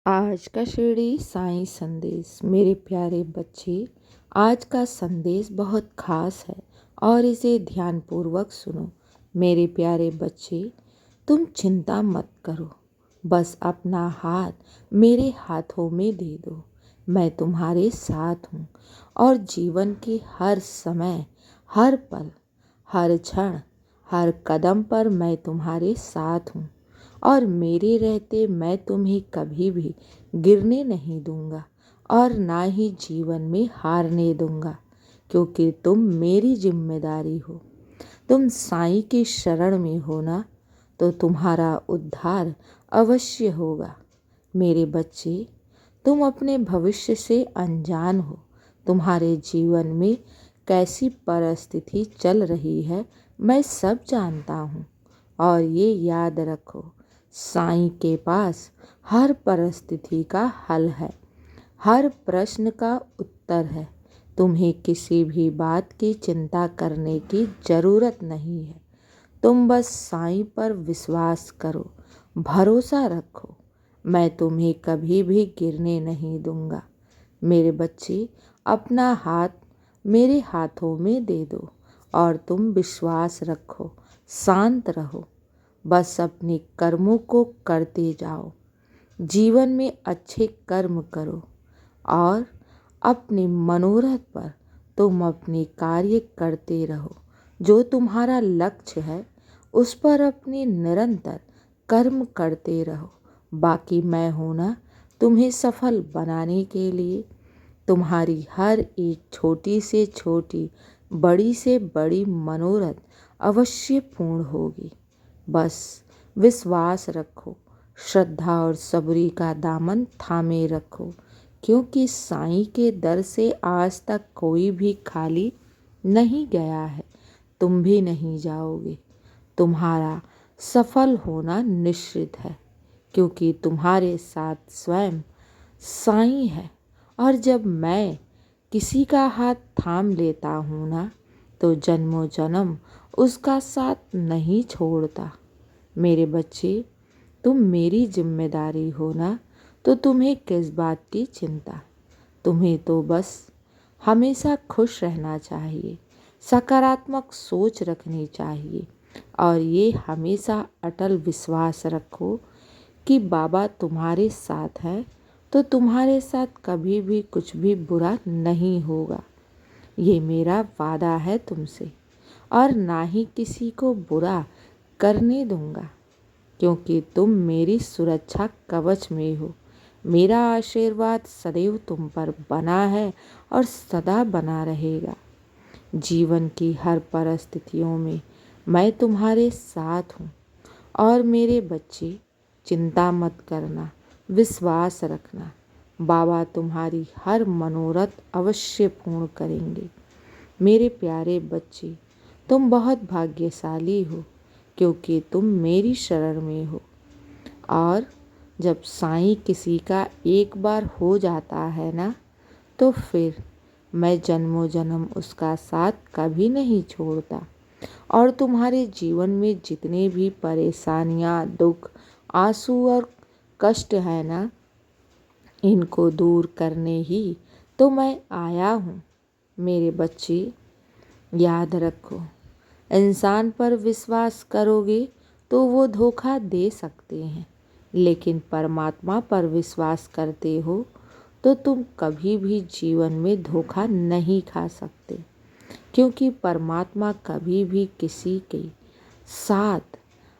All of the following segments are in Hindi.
आज का शिरडी साईं संदेश। मेरे प्यारे बच्चे, आज का संदेश बहुत खास है और इसे ध्यानपूर्वक सुनो। मेरे प्यारे बच्चे, तुम चिंता मत करो, बस अपना हाथ मेरे हाथों में दे दो। मैं तुम्हारे साथ हूँ और जीवन के हर समय, हर पल, हर क्षण, हर कदम पर मैं तुम्हारे साथ हूँ और मेरे रहते मैं तुम्हें कभी भी गिरने नहीं दूंगा और ना ही जीवन में हारने दूंगा, क्योंकि तुम मेरी जिम्मेदारी हो। तुम साईं की शरण में हो ना, तो तुम्हारा उद्धार अवश्य होगा। मेरे बच्चे, तुम अपने भविष्य से अनजान हो। तुम्हारे जीवन में कैसी परिस्थिति चल रही है मैं सब जानता हूँ, और ये याद रखो, साईं के पास हर परिस्थिति का हल है, हर प्रश्न का उत्तर है। तुम्हें किसी भी बात की चिंता करने की ज़रूरत नहीं है। तुम बस साईं पर विश्वास करो, भरोसा रखो। मैं तुम्हें कभी भी गिरने नहीं दूंगा। मेरे बच्चे, अपना हाथ मेरे हाथों में दे दो और तुम विश्वास रखो, शांत रहो। बस अपने कर्मों को करते जाओ। जीवन में अच्छे कर्म करो और अपने मनोरथ पर तुम अपने कार्य करते रहो। जो तुम्हारा लक्ष्य है उस पर अपने निरंतर कर्म करते रहो। बाकी मैं हूं ना तुम्हें सफल बनाने के लिए। तुम्हारी हर एक छोटी से छोटी, बड़ी से बड़ी मनोरथ अवश्य पूर्ण होगी। बस विश्वास रखो, श्रद्धा और सबरी का दामन थामे रखो, क्योंकि साईं के दर से आज तक कोई भी खाली नहीं गया है। तुम भी नहीं जाओगे। तुम्हारा सफल होना निश्चित है, क्योंकि तुम्हारे साथ स्वयं साईं है। और जब मैं किसी का हाथ थाम लेता हूँ ना, तो जन्मों जन्म उसका साथ नहीं छोड़ता। मेरे बच्चे, तुम मेरी जिम्मेदारी हो ना, तो तुम्हें किस बात की चिंता। तुम्हें तो बस हमेशा खुश रहना चाहिए, सकारात्मक सोच रखनी चाहिए और ये हमेशा अटल विश्वास रखो कि बाबा तुम्हारे साथ है, तो तुम्हारे साथ कभी भी कुछ भी बुरा नहीं होगा। ये मेरा वादा है तुमसे, और ना ही किसी को बुरा करने दूंगा, क्योंकि तुम मेरी सुरक्षा कवच में हो। मेरा आशीर्वाद सदैव तुम पर बना है और सदा बना रहेगा। जीवन की हर परिस्थितियों में मैं तुम्हारे साथ हूँ। और मेरे बच्चे, चिंता मत करना, विश्वास रखना। बाबा तुम्हारी हर मनोरथ अवश्य पूर्ण करेंगे। मेरे प्यारे बच्चे, तुम बहुत भाग्यशाली हो, क्योंकि तुम मेरी शरण में हो। और जब साईं किसी का एक बार हो जाता है ना, तो फिर मैं जन्मों जन्म उसका साथ कभी नहीं छोड़ता। और तुम्हारे जीवन में जितने भी परेशानियां, दुख, आंसू और कष्ट है ना, इनको दूर करने ही तो मैं आया हूँ। मेरे बच्चे, याद रखो, इंसान पर विश्वास करोगे तो वो धोखा दे सकते हैं, लेकिन परमात्मा पर विश्वास करते हो तो तुम कभी भी जीवन में धोखा नहीं खा सकते, क्योंकि परमात्मा कभी भी किसी के साथ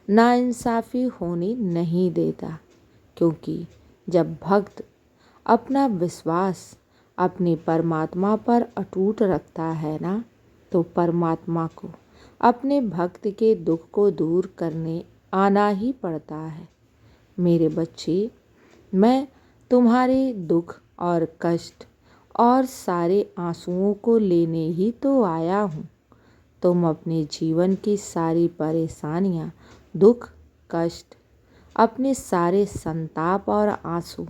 नाइंसाफ़ी होने नहीं देता। क्योंकि जब भक्त अपना विश्वास अपने परमात्मा पर अटूट रखता है ना, तो परमात्मा को अपने भक्त के दुख को दूर करने आना ही पड़ता है। मेरे बच्चे, मैं तुम्हारे दुख और कष्ट और सारे आंसुओं को लेने ही तो आया हूँ। तुम अपने जीवन की सारी परेशानियाँ, दुख, कष्ट, अपने सारे संताप और आंसू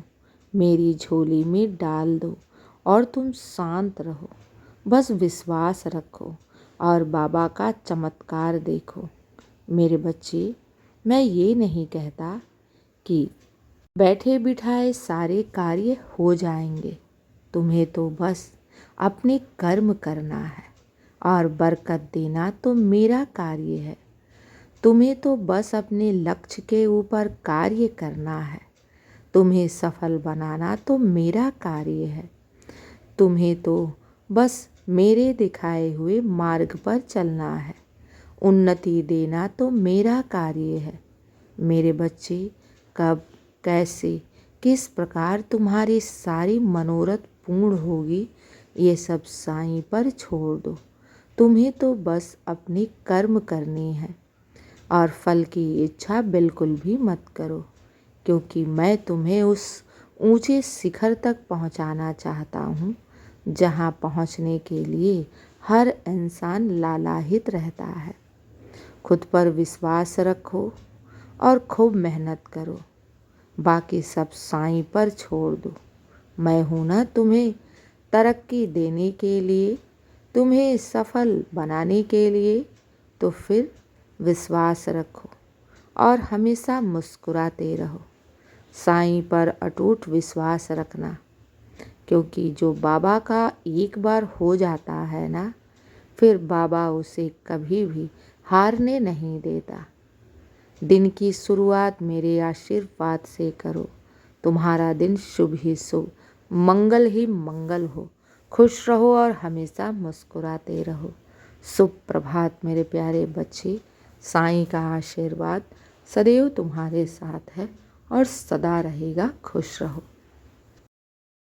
मेरी झोली में डाल दो और तुम शांत रहो। बस विश्वास रखो और बाबा का चमत्कार देखो। मेरे बच्चे, मैं ये नहीं कहता कि बैठे बिठाए सारे कार्य हो जाएंगे। तुम्हें तो बस अपने कर्म करना है और बरकत देना तो मेरा कार्य है। तुम्हें तो बस अपने लक्ष्य के ऊपर कार्य करना है। तुम्हें सफल बनाना तो मेरा कार्य है। तुम्हें तो बस मेरे दिखाए हुए मार्ग पर चलना है। उन्नति देना तो मेरा कार्य है। मेरे बच्चे, कब, कैसे, किस प्रकार तुम्हारी सारी मनोरथ पूर्ण होगी, ये सब साईं पर छोड़ दो। तुम्हें तो बस अपने कर्म करने हैं और फल की इच्छा बिल्कुल भी मत करो, क्योंकि मैं तुम्हें उस ऊंचे शिखर तक पहुंचाना चाहता हूं, जहां पहुंचने के लिए हर इंसान लालायित रहता है। खुद पर विश्वास रखो और खूब मेहनत करो। बाकी सब साईं पर छोड़ दो। मैं हूं ना तुम्हें तरक्की देने के लिए, तुम्हें सफल बनाने के लिए। तो फिर विश्वास रखो और हमेशा मुस्कुराते रहो। साईं पर अटूट विश्वास रखना, क्योंकि जो बाबा का एक बार हो जाता है ना, फिर बाबा उसे कभी भी हारने नहीं देता। दिन की शुरुआत मेरे आशीर्वाद से करो। तुम्हारा दिन शुभ ही शुभ, मंगल ही मंगल हो। खुश रहो और हमेशा मुस्कुराते रहो। शुभ प्रभात मेरे प्यारे बच्चे। साईं का आशीर्वाद सदैव तुम्हारे साथ है और सदा रहेगा। खुश रहो।